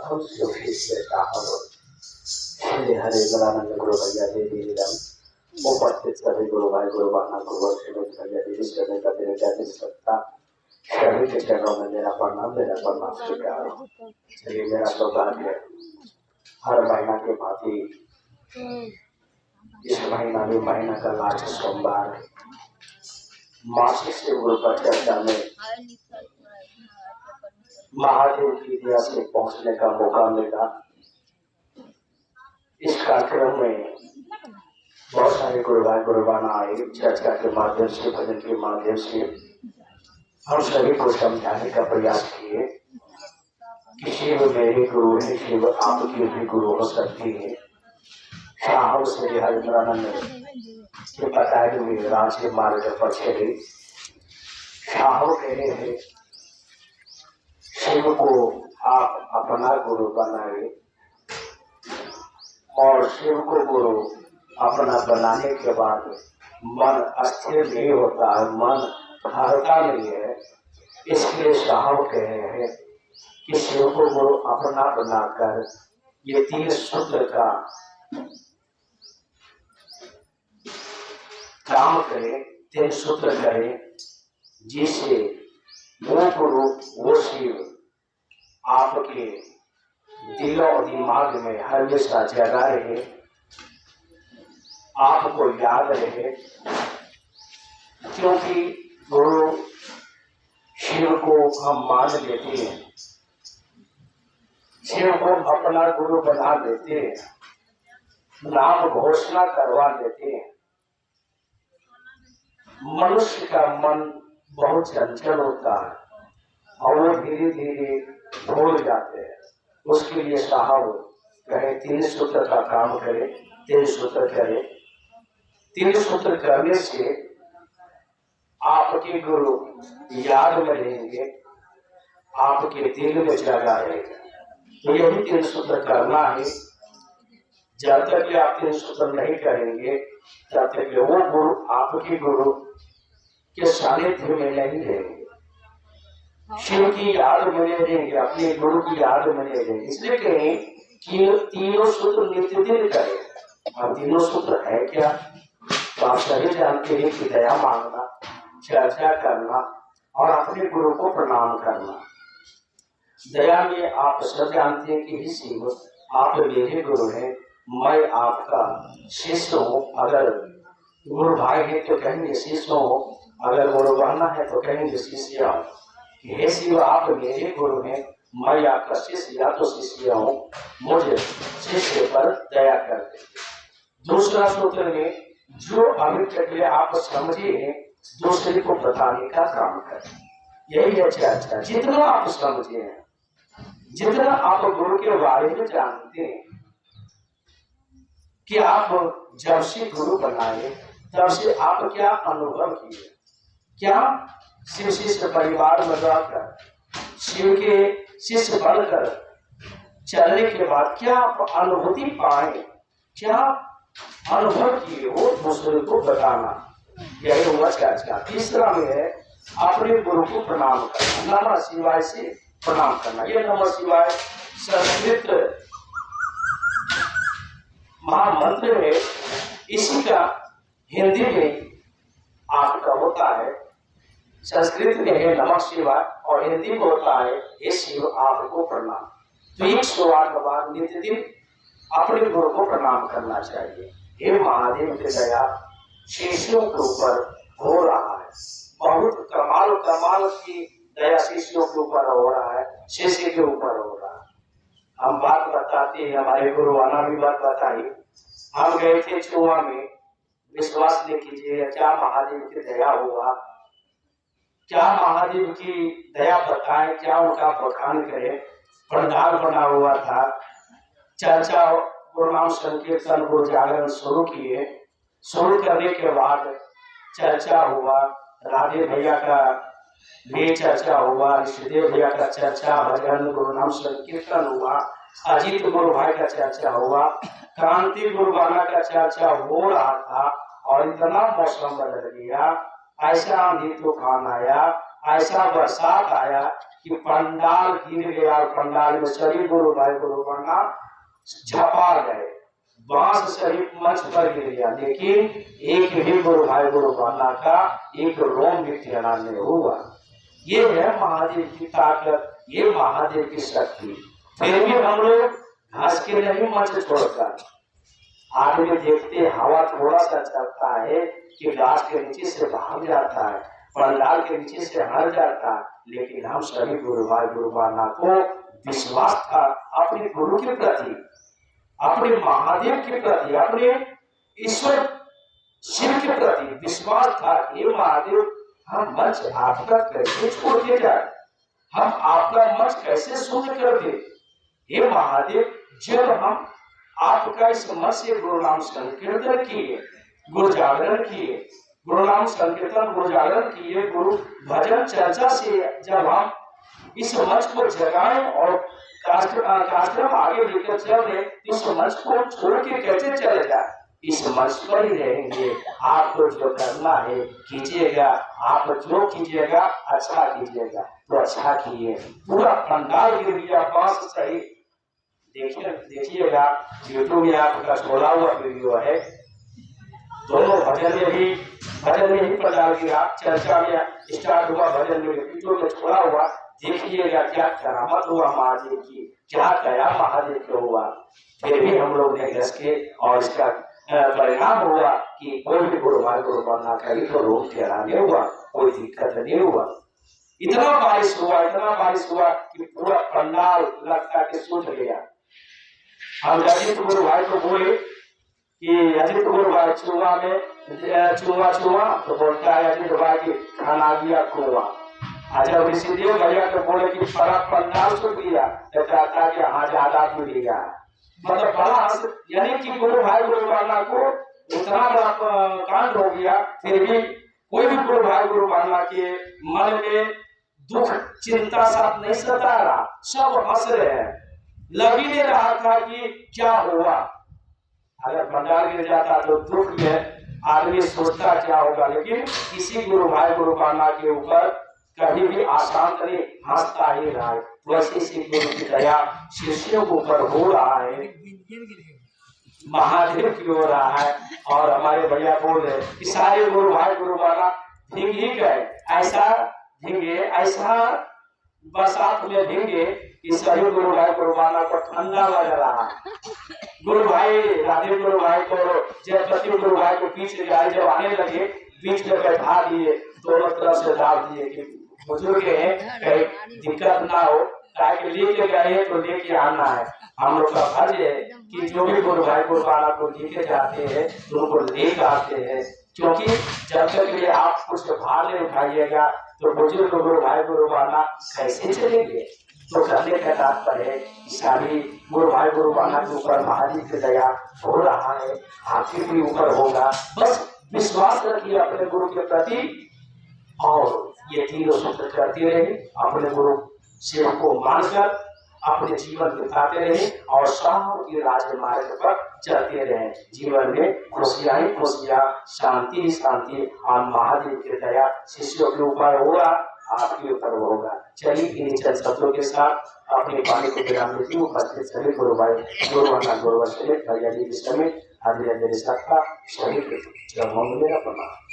प्रथम सुफी से श्री हरे गलानंद गुरु भैया देवी उपस्थित सभी गुरु भाई गुरु बहना गुरु भैया देवी सभी का तेरे क्या सत्ता सभी के चरणों में मेरा प्रणाम स्वीकार हो। चलिए मेरा सौभाग्य हर महीना के भांति इस महीना में महीना का लास्ट सोमवार मासिक से गुरु पर चर्चा में महादेव की दया से पहुंचने का मौका मिला। इस कार्यक्रम में बहुत सारे गुरु भाई गुरु बहना आए, चर्चा के माध्यम से भजन के माध्यम से हम सभी को समझाने का प्रयास किए कि शिव मेरे गुरु है, शिव आपकी भी गुरु हो सकती है। शाह श्री हरिद्रानंद के बताए हुए राज्य मार्ग पर चले। शाह कह रहे हैं शिव को आप अपना गुरु बनाए और शिव को गुरु अपना बनाने के बाद मन अस्थिर नहीं होता है, मन हरता नहीं है। इसलिए साहब कह रहे हैं कि शिव को गुरु अपना बनाकर ये 3 सूत्र का काम करें, 3 सूत्र करें जिससे वो गुरु वो शिव आपके दिल और दिमाग में हमेशा जगा रहे, आपको याद रहे। क्योंकि गुरु शिव को हम मान लेते हैं, शिव को अपना गुरु बना देते हैं, नाम घोषणा करवा देते हैं। मनुष्य का मन बहुत चंचल होता है और वो धीरे धीरे भूल जाते हैं। उसके लिए साहब कहे 3 सूत्र का काम करे, 3 सूत्र करे। 3 सूत्र करने से आपके गुरु याद में रहेंगे, आपके दिल में जगा रहेगा। तो यही 3 सूत्र करना है। जब तक आप 3 सूत्र नहीं करेंगे तब तक वो गुरु आपके गुरु के सानिध्य में नहीं रहेंगे, शिव की याद में नहीं रहेंगे, अपने गुरु की याद में नहीं रहेंगे। इसलिए कहें कि 3 सूत्र नित्य दिन करें। अब 3 सूत्र है क्या? तो आप सभी जानते हैं कि दया मांगना, चर्चा करना और अपने गुरु को प्रणाम करना। दया में आप सब जानते हैं कि ही शिव आप मेरे गुरु हैं, मैं आपका शिष्य हूँ। अगर गुरु भाई है तो कहेंगे शिष्य हो, अगर गुरु बहना है तो कहेंगे शिष्य हूँ। हे शिव आप मेरे गुरु हैं, मैं आपका शिष्य या तो शिष्य हूँ, मुझे शिष्य पर दया कर दे। दूसरा सूत्र में जो अभी तक आप समझे हैं दूसरे को बताने का काम करें। यही है चर्चा। जितना आप समझे हैं, जितना आप गुरु के बारे में जानते हैं कि आप जब से गुरु बनाए तब से आप क्या अनुभव किए, क्या शिव शिष्य परिवार में रहकर शिव के शिष्य बनकर चलने के बाद क्या आप अनुभूति पाए, क्या अनुभव किए हो, दूसरे को बताना। यही हुआ चर्चा। तीसरा में है अपने गुरु को प्रणाम करना, नमः शिवाय से प्रणाम करना। ये नमः शिवाय संस्कृत महामंत्र है, इसी का हिंदी में आपका होता है। संस्कृत में है नमः शिवाय और हिंदी में होता है हे शिव आपको प्रणाम। तो 108 बार नित्य दिन अपने गुरु को प्रणाम करना चाहिए। हे महादेव की दया शिष्यों के ऊपर हो रहा है, बहुत कमाल कमाल की दया शिष्यों के ऊपर हो रहा है, शिष्य के ऊपर हो रहा है। हम बात बताते हैं, हमारे गुरु आना भी बात बताई। हम गए थे चुआ में, विश्वास नहीं कीजिए, क्या महादेव की दया हुआ, क्या महादेव की दया बताए, क्या उनका बखान करे। पंडाल बना हुआ था, चर्चा गुरु नाम संकीर्तन को जागरण शुरू किए। शुरू करने के बाद चर्चा हुआ, राधे भैया का भी चर्चा हुआ, ऋषिदेव भैया का चर्चा, भजन गुरु नाम संकीर्तन हुआ, अजीत गुरु भाई का चर्चा हुआ, क्रांति गुरु बाला का चर्चा हो रहा था। और इतना मौसम बदल गया, ऐसा आंधी तूफान आया, ऐसा बरसात आया कि पंडाल गिर गया और पंडाल में सभी गुरु भाई गुरु बना झपा गए, बांस सहित मंच पर गिर गया, लेकिन एक भी गुरु भाई गुरु बना का एक रोम भी टेढ़ा नहीं हुआ। ये है महादेव की ताकत, ये महादेव की शक्ति। फिर भी हम लोग घास के नहीं मंच छोड़कर, आदमी देखते हवा थोड़ा सा चलता है कि घास के नीचे से भाग जाता है, पंडाल के नीचे से हट जाता है, लेकिन हम सभी गुरु भाई गुरु बना को विश्वास था अपने गुरु के प्रति, अपने महादेव के प्रति, अपने ईश्वर शिव के प्रति विश्वास था। ये महादेव हम मंच आपका कैसे छोड़ दिया जाए, हम आपका मंच कैसे शून्य कर दे। हे महादेव, जब हम आपका इस मंच से गुरु नाम संकीर्तन किए, गुरु जागरण किए, गुरु नाम संकीर्तन गुरु जागरण किए, गुरु भजन चर्चा से जब हम इस मंच को जगाए और कार्यक्रम आगे लेकर चल रहे, इस मंच को छोड़ के कैसे चले जाए। इस मंच पर ही रहेंगे, आपको जो करना है कीजिएगा, आप जो कीजिएगा अच्छा कीजिएगा, तो अच्छा किए। पूरा पंडाल गिर गया बांस सही, देखिएगा यूट्यूब में आपका छोड़ा हुआ वीडियो है, दोनों भजन में ही पंडाल गिरा, चर्चा में स्टार्ट हुआ, भजन में वीडियो में छोड़ा हुआ, देखिएगा क्या करामत हुआ महादेव की, क्या कया महादेव को हुआ। फिर भी हम लोग नहीं रसके और इसका परिणाम हुआ कि कोई भी गुरु भाई गुरु बनना कहीं तो रोग टेढ़ा नहीं हुआ, कोई दिक्कत नहीं हुआ। इतना बारिश हुआ कि पूरा पंडाल लगता कि सूझ गया। हम अजित गुरु भाई को बोले कि अजित गुरु भाई चुआ में चुआ तो बोलता है अजित भाई की खाना दिया कुआ। जब ऋषिदेव भैया को बोले कि बड़ा पंडाल सूझ गया, तो कहता कि हाँ ज्यादा मिलेगा, मतलब बड़ा, यानी कि गुरु भाई गुरु बना को इतना बड़ा कांड हो गया। फिर भी कोई भी गुरु भाई गुरु बना के मन में दुख चिंता साथ नहीं सता रहा, सब हंस रहे हैं, लग ही नहीं रहा था कि क्या हुआ। अगर पंडाल गिर जाता तो दुख में आदमी सोचता क्या होगा, लेकिन किसी गुरु भाई गुरु बना के ऊपर कभी भी अशांत नहीं, हंसता ही रहा है। वैसे इसी गुरु की दया शिष्यों के ऊपर हो रहा है, महादेव की हो रहा है। और हमारे भैया बोल रहे कि सारे गुरु भाई गुरु बना भीग ही गए, ऐसा भीगे, ऐसा बरसात में भीगे कि सभी गुरु भाई गुरु बना को ठंडा लग रहा है। गुरु भाई राधे गुरु भाई को जयपति गुरु भाई को पीछे जब आने लगे, बीच में बैठा दिए, दोनों तरफ से डाल दिए कि बुजुर्ग है, कहीं दिक्कत ना हो, ताकि लेके गए तो लेके आना है। हम लोग का फर्ज है कि जो भी गुरु भाई गुरु बना को लेके जाते हैं तो उनको लेकर आते हैं, क्योंकि जब तक ये आप कुछ भार नहीं उठाइएगा तो बुजुर्ग गुरु भाई गुरु बना कैसे चलेंगे। तो कहने का तात्पर्य है कि सारी गुरु भाई गुरु बना के ऊपर महादेव की दया हो रहा है, आपके भी ऊपर होगा। बस विश्वास रखिए अपने गुरु के प्रति और ये तीनों सूत्र करते रहे, अपने गुरु शिव को मानकर अपने जीवन बिताते रहे और शांति राजमार्ग पर चलते रहे। जीवन में खुशियां ही खुशियां, शांति ही शांति, और महादेव की दया शिष्यों के ऊपर होगा, आपके ऊपर होगा। चलिए इन चंद शब्दों के साथ अपनी वाणी को विराम देती हूँ। उपस्थित सभी गुरु भाई गुरु बना गुरु समेत भैया जी समेत हाजिर सत्ता शहीद जब हम मेरा प्रणाम।